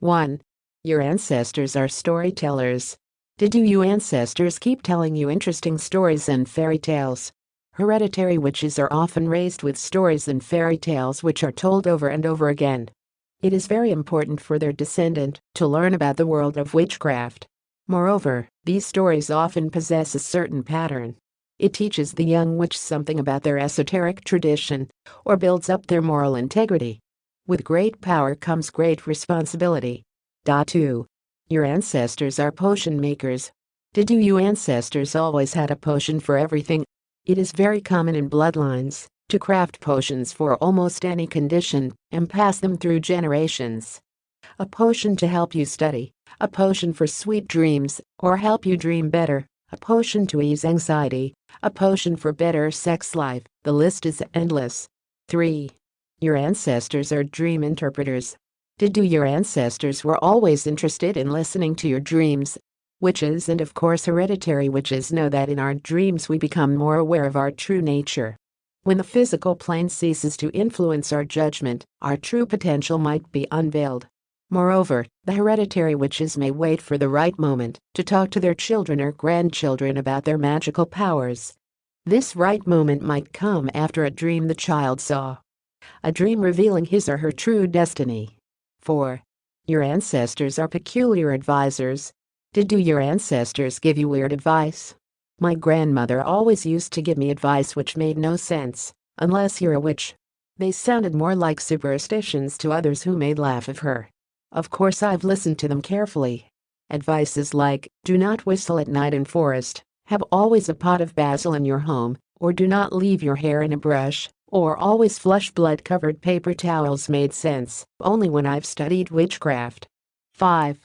1. Your ancestors are storytellers. Did your ancestors keep telling you interesting stories and fairy tales? Hereditary witches are often raised with stories and fairy tales which are told over and over again. It is very important for their descendant to learn about the world of witchcraft. Moreover, these stories often possess a certain pattern. It teaches the young witch something about their esoteric tradition or builds up their moral integrity. With great power comes great responsibility. 2. Your ancestors are potion makers. Did your ancestors always had a potion for everything? It is very common in bloodlines to craft potions for almost any condition and pass them through generations. A potion to help you study, a potion for sweet dreams or help you dream better, a potion to ease anxiety, a potion for better sex life. The list is endless. 3. Your ancestors are dream interpreters. Did your ancestors were always interested in listening to your dreams? Witches and of course hereditary witches know that in our dreams we become more aware of our true nature. When the physical plane ceases to influence our judgment, our true potential might be unveiled. Moreover, the hereditary witches may wait for the right moment to talk to their children or grandchildren about their magical powers. This right moment might come after a dream the child saw. A dream revealing his or her true destiny. 4. Your ancestors are peculiar advisors. Did your ancestors give you weird advice? My grandmother always used to give me advice which made no sense, unless you're a witch. They sounded more like superstitions to others who made laugh of her. Of course I've listened to them carefully. Advices like, do not whistle at night in forest, have always a pot of basil in your home, or do not leave your hair in a brush, or always flush blood-covered paper towels made sense only when I've studied witchcraft. 5.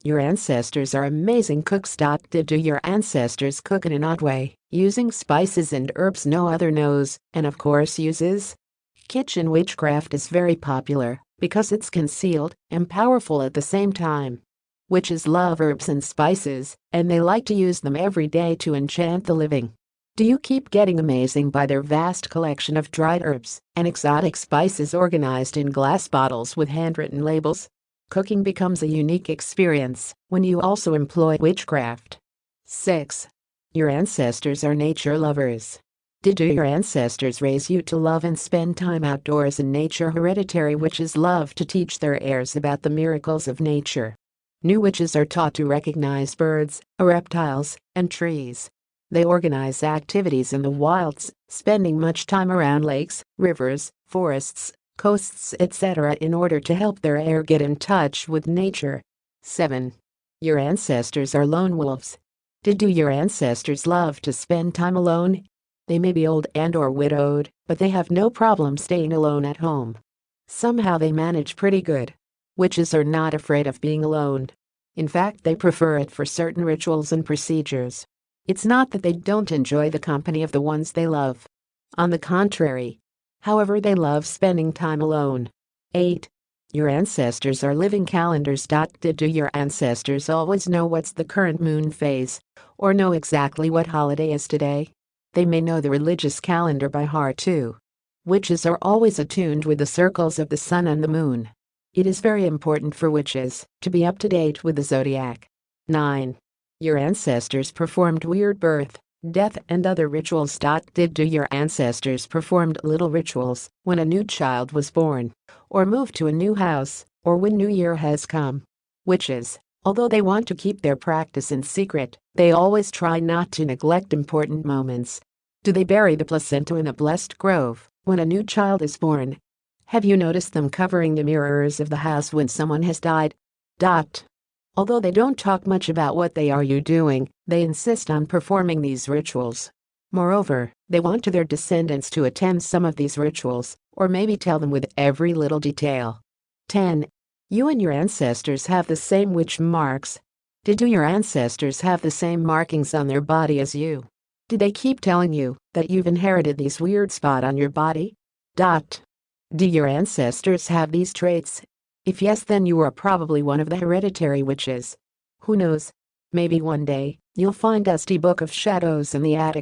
Your ancestors are amazing cooks. Did your ancestors cook in an odd way, using spices and herbs no other knows, and of course uses? Kitchen witchcraft is very popular because it's concealed and powerful at the same time. Witches love herbs and spices, and they like to use them every day to enchant the living. Do you keep getting amazing by their vast collection of dried herbs and exotic spices organized in glass bottles with handwritten labels? Cooking becomes a unique experience when you also employ witchcraft. 6. Your ancestors are nature lovers. Did your ancestors raise you to love and spend time outdoors in nature? Hereditary witches love to teach their heirs about the miracles of nature. New witches are taught to recognize birds, reptiles, and trees. They organize activities in the wilds, spending much time around lakes, rivers, forests, coasts, etc. in order to help their heir get in touch with nature. 7. Your ancestors are lone wolves. Did your ancestors love to spend time alone? They may be old and or widowed, but they have no problem staying alone at home. Somehow they manage pretty good. Witches are not afraid of being alone. In fact, they prefer it for certain rituals and procedures. It's not that they don't enjoy the company of the ones they love. On the contrary. However, they love spending time alone. 8. Your ancestors are living calendars. Did your ancestors always know what's the current moon phase, or know exactly what holiday is today? They may know the religious calendar by heart too. Witches are always attuned with the circles of the sun and the moon. It is very important for witches to be up to date with the zodiac. 9. Your ancestors performed weird birth, death and other rituals. Did your ancestors performed little rituals when a new child was born, or moved to a new house, or when New Year has come? Witches, although they want to keep their practice in secret, they always try not to neglect important moments. Do they bury the placenta in a blessed grove when a new child is born? Have you noticed them covering the mirrors of the house when someone has died? Although they don't talk much about what they are doing, they insist on performing these rituals. Moreover, they want their descendants to attend some of these rituals, or maybe tell them with every little detail. 10. You and your ancestors have the same witch marks. Did your ancestors have the same markings on their body as you? Did they keep telling you that you've inherited these weird spots on your body? Do your ancestors have these traits? If yes, then you are probably one of the hereditary witches. Who knows? Maybe one day, you'll find Dusty Book of Shadows in the attic.